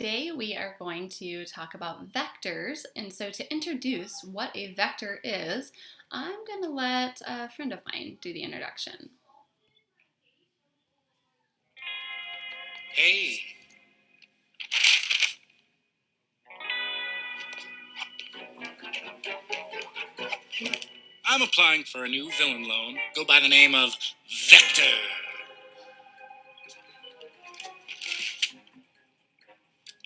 Today we are going to talk about vectors, and so to introduce what a vector is, I'm going to let a friend of mine do the introduction. Hey. I'm applying for a new villain loan. Go by the name of Vector.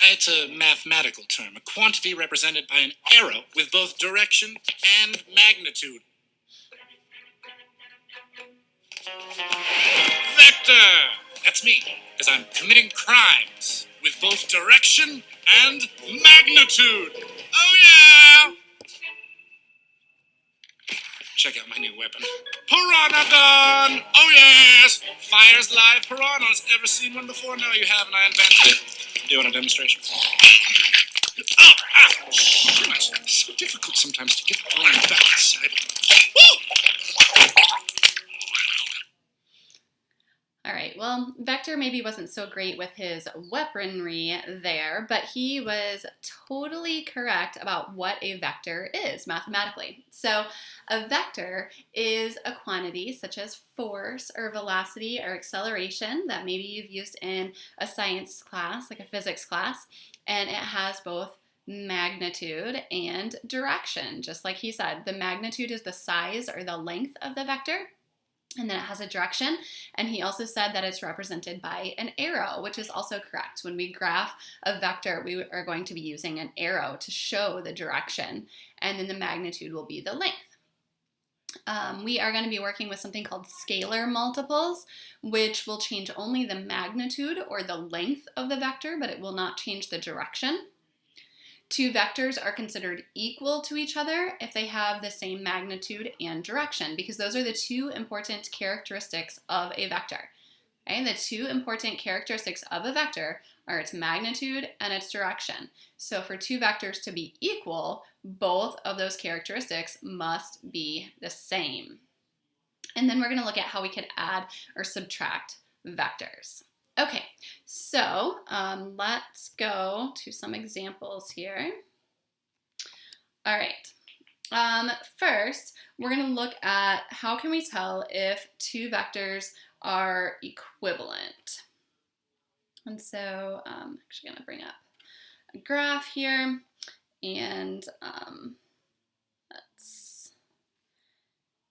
It's a mathematical term, a quantity represented by an arrow with both direction and magnitude. Vector! That's me, because I'm committing crimes with both direction and magnitude. Oh yeah! Check out my new weapon. Piranha gun! Oh yes! Fires live piranhas. Ever seen one before? No, you haven't. I invented it. Do you want a demonstration? Oh, goodness. It's so difficult sometimes to get the brain back inside. All right, well, Vector maybe wasn't so great with his weaponry there, but he was totally correct about what a vector is mathematically. So a vector is a quantity such as force or velocity or acceleration that maybe you've used in a science class, like a physics class, and it has both magnitude and direction. Just like he said, the magnitude is the size or the length of the vector, and then it has a direction. And he also said that it's represented by an arrow, which is also correct. When we graph a vector, we are going to be using an arrow to show the direction, and then the magnitude will be the length. We are going to be working with something called scalar multiples, which will change only the magnitude or the length of the vector, but it will not change the direction. Two vectors are considered equal to each other if they have the same magnitude and direction, because those are the two important characteristics of a vector. Okay? The two important characteristics of a vector are its magnitude and its direction. So for two vectors to be equal, both of those characteristics must be the same. And then we're going to look at how we could add or subtract vectors. Okay, so let's go to some examples here. All right, first we're going to look at how can we tell if two vectors are equivalent. And so I'm actually going to bring up a graph here, and let's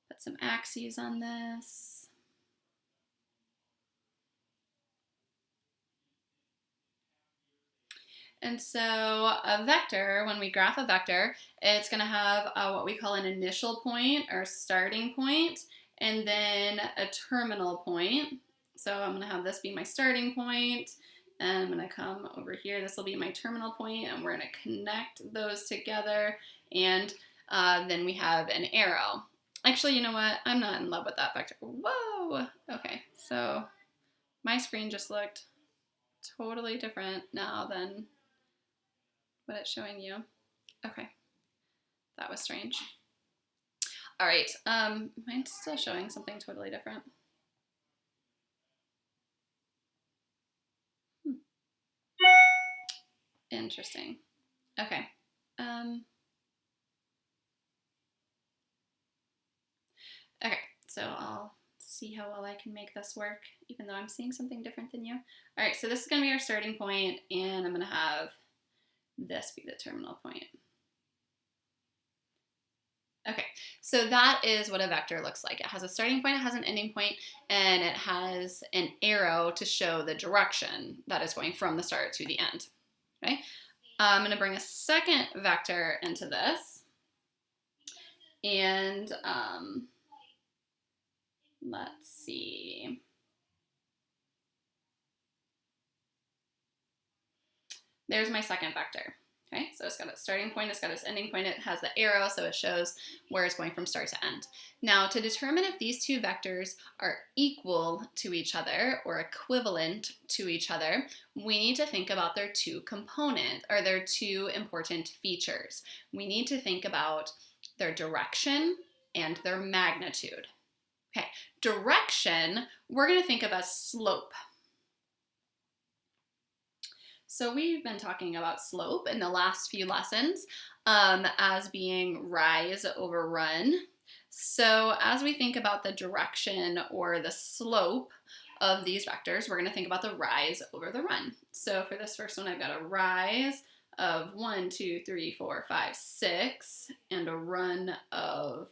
put some axes on this. And so a vector, when we graph a vector, it's going to have what we call an initial point or starting point, and then a terminal point. So I'm going to have this be my starting point, and I'm going to come over here. This will be my terminal point, and we're going to connect those together, and then we have an arrow. Actually, you know what? I'm not in love with that vector. Whoa! Okay, so my screen just looked totally different now than what it's showing you. Okay, that was strange. All right, mine's still showing something totally different. Interesting. Okay. Okay, so I'll see how well I can make this work, even though I'm seeing something different than you. All right, so this is going to be our starting point, and I'm going to have this be the terminal point. Okay, so that is what a vector looks like. It has a starting point, it has an ending point, and it has an arrow to show the direction that is going from the start to the end. Okay, I'm going to bring a second vector into this, and let's see. There's my second vector. Okay, so it's got a starting point, it's got its ending point, it has the arrow, so it shows where it's going from start to end. Now, to determine if these two vectors are equal to each other or equivalent to each other, we need to think about their two components, or their two important features. We need to think about their direction and their magnitude. Okay, direction, we're going to think of as slope. So we've been talking about slope in the last few lessons as being rise over run. So as we think about the direction or the slope of these vectors, we're going to think about the rise over the run. So for this first one, I've got a rise of 1, 2, 3, 4, 5, 6, and a run of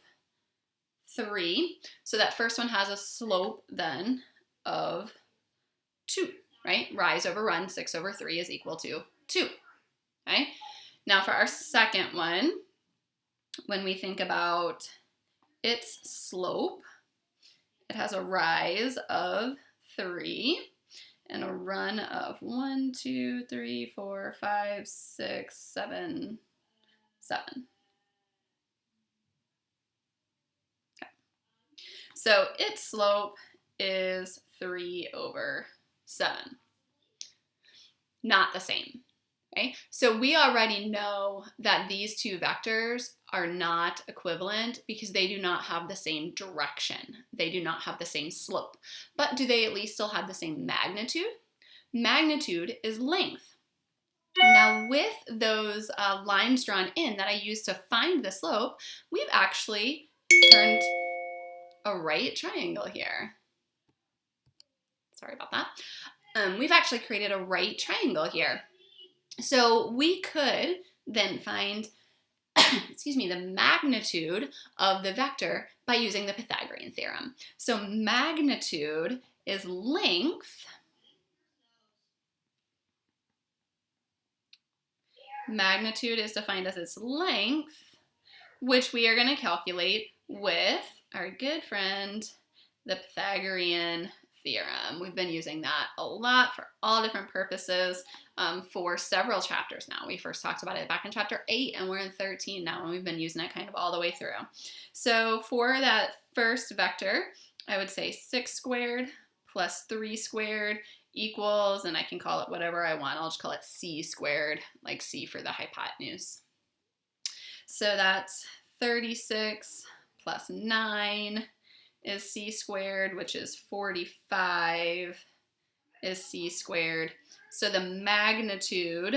3. So that first one has a slope then of 2, right? Rise over run, 6 over 3 is equal to 2, okay? Now for our second one, when we think about its slope, it has a rise of 3 and a run of 1, 2, 3, 4, 5, 6, 7, 7. Okay. So its slope is 3 over 7. Not the same. Okay? So we already know that these two vectors are not equivalent because they do not have the same direction. They do not have the same slope. But do they at least still have the same magnitude? Magnitude is length. Now with those lines drawn in that I used to find the slope, we've actually turned a right triangle here. Sorry about that. We've actually created a right triangle here. So we could then find excuse me, the magnitude of the vector by using the Pythagorean theorem. So magnitude is length. Magnitude is defined as its length, which we are going to calculate with our good friend, the Pythagorean theorem. We've been using that a lot for all different purposes for several chapters now. We first talked about it back in chapter 8 and we're in 13 now, and we've been using it kind of all the way through. So for that first vector, I would say 6 squared plus 3 squared equals, and I can call it whatever I want. I'll just call it c squared, like c for the hypotenuse. So that's 36 plus 9 is c squared, which is 45 is c squared. So the magnitude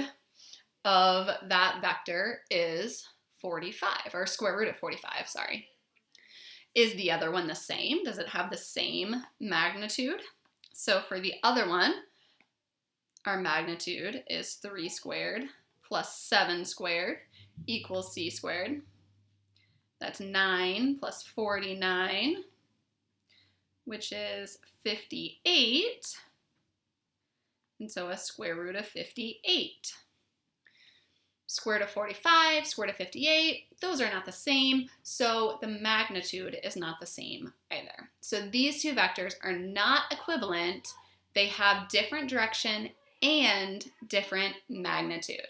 of that vector is 45, or square root of 45, sorry. Is the other one the same? Does it have the same magnitude? So for the other one, our magnitude is 3 squared plus 7 squared equals c squared. That's 9 plus 49, which is 58. And so a square root of 58. Square root of 45, square root of 58, those are not the same, so the magnitude is not the same either. So these two vectors are not equivalent. They have different direction and different magnitude.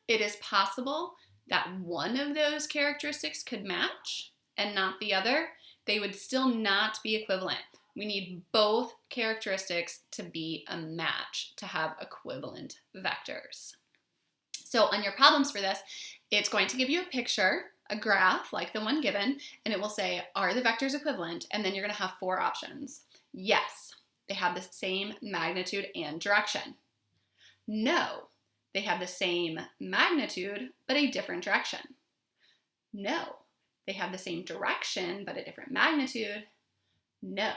It is possible that one of those characteristics could match and not the other. They would still not be equivalent. We need both characteristics to be a match to have equivalent vectors. So on your problems for this, it's going to give you a picture, a graph like the one given, and it will say, are the vectors equivalent? And then you're going to have 4 options. Yes, they have the same magnitude and direction. No, they have the same magnitude, but a different direction. No, they have the same direction, but a different magnitude. No,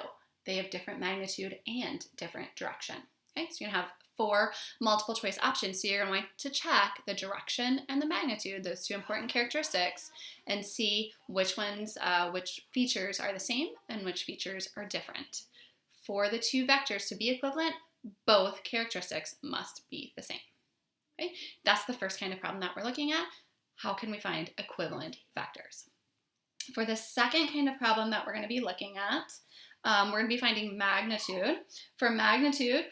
they have different magnitude and different direction. Okay, so you're going to have 4 multiple choice options. So you're going to check the direction and the magnitude, those 2 important characteristics, and see which ones, which features are the same and which features are different. For the 2 vectors to be equivalent, both characteristics must be the same. Okay, that's the first kind of problem that we're looking at. How can we find equivalent vectors? For the second kind of problem that we're going to be looking at, we're going to be finding magnitude. For magnitude,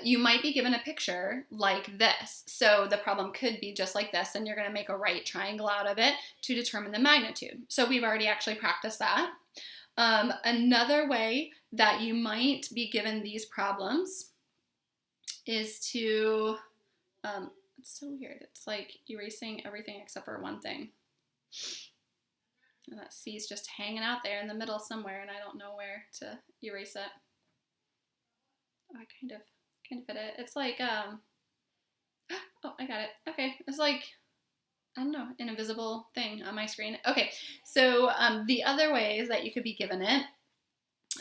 you might be given a picture like this. So the problem could be just like this, and you're going to make a right triangle out of it to determine the magnitude. So we've already actually practiced that. Another way that you might be given these problems is to, it's so weird. It's like erasing everything except for one thing. And that C is just hanging out there in the middle somewhere, and I don't know where to erase it. Oh, I kind of hit it. It's like Oh, I got it. Okay, it's like, I don't know, an invisible thing on my screen. Okay, so the other ways that you could be given it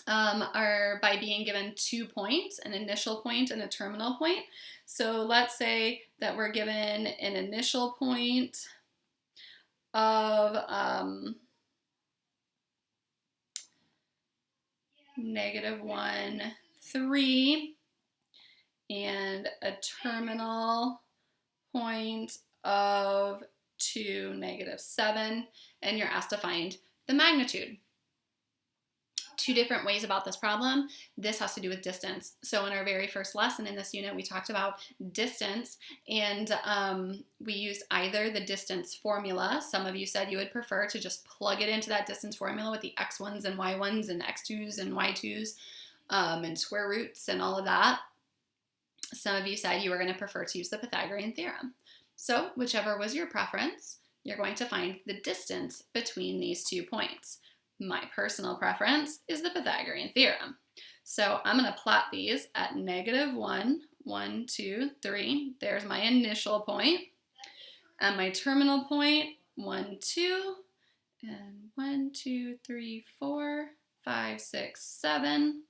are by being given 2 points, an initial point and a terminal point. So let's say that we're given an initial point of -1, 3, and a terminal point of 2, -7, and you're asked to find the magnitude. Two different ways about this problem. This has to do with distance. So in our very first lesson in this unit, we talked about distance, and we used either the distance formula. Some of you said you would prefer to just plug it into that distance formula with the x1s and y1s and x2s and y2s and square roots and all of that. Some of you said you were going to prefer to use the Pythagorean theorem. So whichever was your preference, you're going to find the distance between these 2 points. My personal preference is the Pythagorean theorem. So I'm going to plot these at -1, 1, 2, 3. There's my initial point. And my terminal point, 1, 2, and 1, 2, 3, 4, 5, 6, 7.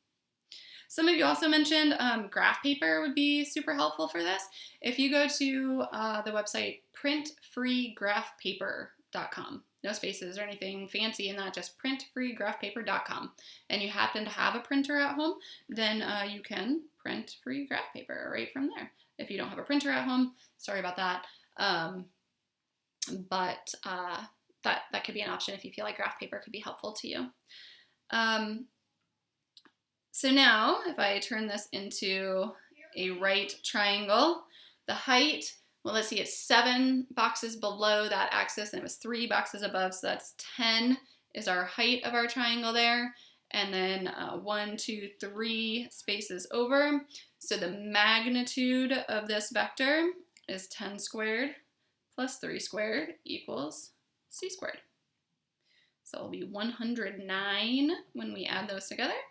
Some of you also mentioned graph paper would be super helpful for this. If you go to the website printfreegraphpaper.com, no spaces or anything fancy in that, just printfreegraphpaper.com, and you happen to have a printer at home, then you can print free graph paper right from there. If you don't have a printer at home, sorry about that, but that could be an option if you feel like graph paper could be helpful to you. So now, if I turn this into a right triangle, the height, well, let's see, it's 7 boxes below that axis, and it was 3 boxes above, so that's 10 is our height of our triangle there. And then 1, 2, 3 spaces over. So the magnitude of this vector is 10 squared plus 3 squared equals c squared. So it'll be 109 when we add those together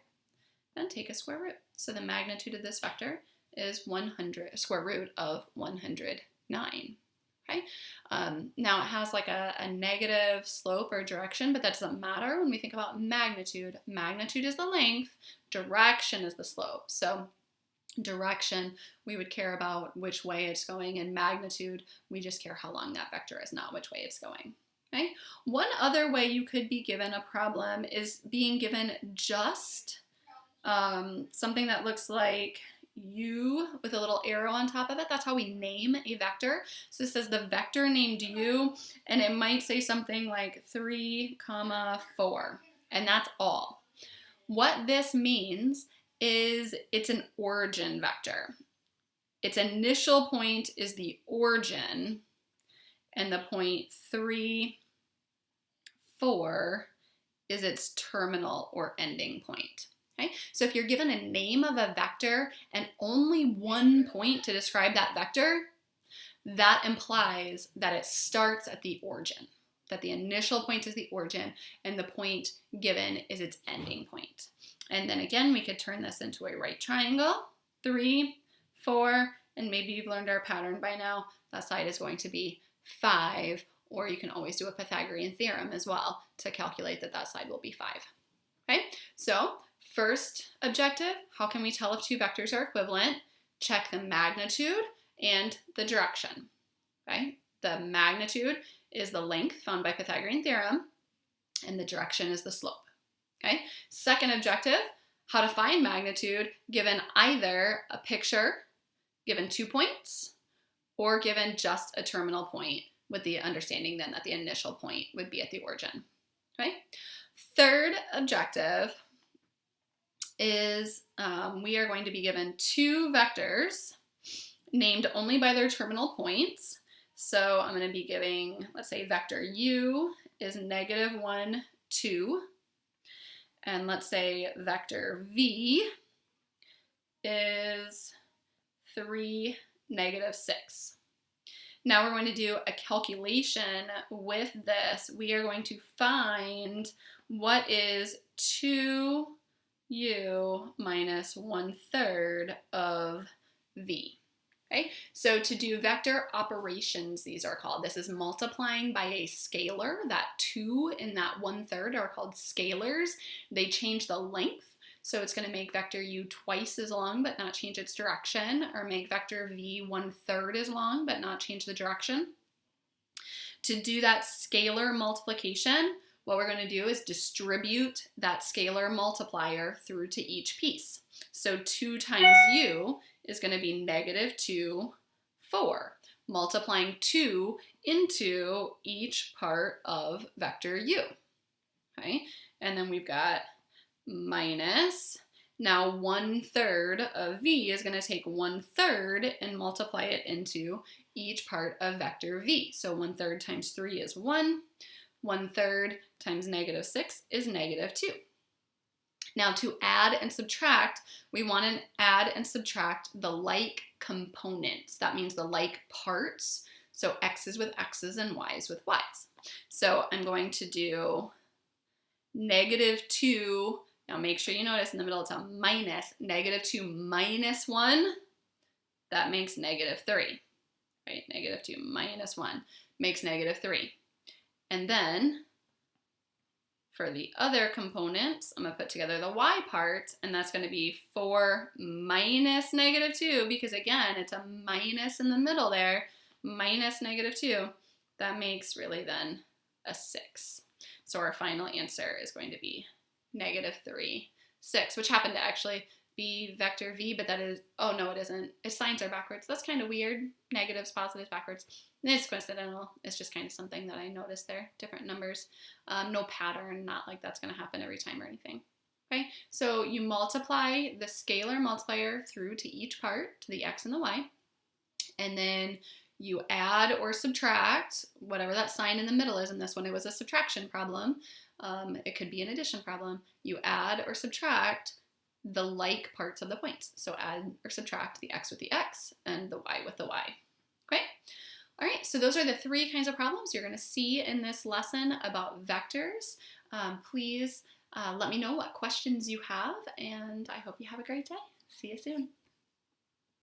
and take a square root. So the magnitude of this vector is 100, square root of 109. Okay. Now it has like a negative slope or direction, but that doesn't matter when we think about magnitude. Magnitude is the length, direction is the slope. So direction, we would care about which way it's going, and magnitude, we just care how long that vector is, not which way it's going. Okay. One other way you could be given a problem is being given just something that looks like u with a little arrow on top of it. That's how we name a vector. So this says the vector named u, and it might say something like 3, 4, and that's all. What this means is it's an origin vector. Its initial point is the origin, and the point 3, 4 is its terminal or ending point. Okay? So if you're given a name of a vector and only one point to describe that vector, that implies that it starts at the origin, that the initial point is the origin and the point given is its ending point. And then again, we could turn this into a right triangle, 3, 4, and maybe you've learned our pattern by now. That side is going to be 5, or you can always do a Pythagorean theorem as well to calculate that that side will be 5. Okay, so first objective, how can we tell if two vectors are equivalent? Check the magnitude and the direction. Okay, the magnitude is the length found by Pythagorean theorem, and the direction is the slope. Okay, second objective, how to find magnitude given either a picture, given 2 points, or given just a terminal point, with the understanding then that the initial point would be at the origin. Okay, third objective is we are going to be given 2 vectors named only by their terminal points. So I'm going to be giving, let's say vector u is -1, 2. And let's say vector v is 3, -6. Now we're going to do a calculation with this. We are going to find what is 2u minus 1/3 of v. Okay, so to do vector operations, these are called. This is multiplying by a scalar. That 2 and that 1/3 are called scalars. They change the length, so it's going to make vector u twice as long but not change its direction, or make vector v 1/3 as long but not change the direction. To do that scalar multiplication, what we're going to do is distribute that scalar multiplier through to each piece. So 2 times u is going to be -2, 4, multiplying 2 into each part of vector u. Okay, and then we've got minus, now 1/3 of v is going to take 1/3 and multiply it into each part of vector v. So 1/3 times 3 is 1. 1/3 times -6 is -2. Now to add and subtract, we want to add and subtract the like components. That means the like parts. So x's with x's and y's with y's. So I'm going to do -2. Now make sure you notice in the middle it's a minus. -2 minus 1, that makes -3. Right? -2 minus 1 makes -3. And then for the other components, I'm going to put together the y part, and that's going to be 4 minus -2, because again, it's a minus in the middle there, minus -2. That makes really then a 6. So our final answer is going to be -3, 6, which happened to actually be vector v, but that is, oh no, it isn't. Its signs are backwards. That's kind of weird. Negatives, positives, backwards. It's coincidental. It's just kind of something that I noticed there. Different numbers. No pattern, not like that's going to happen every time or anything. Okay, so you multiply the scalar multiplier through to each part, to the x and the y, and then you add or subtract whatever that sign in the middle is. In this one, it was a subtraction problem. It could be an addition problem. You add or subtract the like parts of the points. So add or subtract the x with the x and the y with the y. Okay? All right, so those are the 3 kinds of problems you're going to see in this lesson about vectors. Please let me know what questions you have, and I hope you have a great day. See you soon.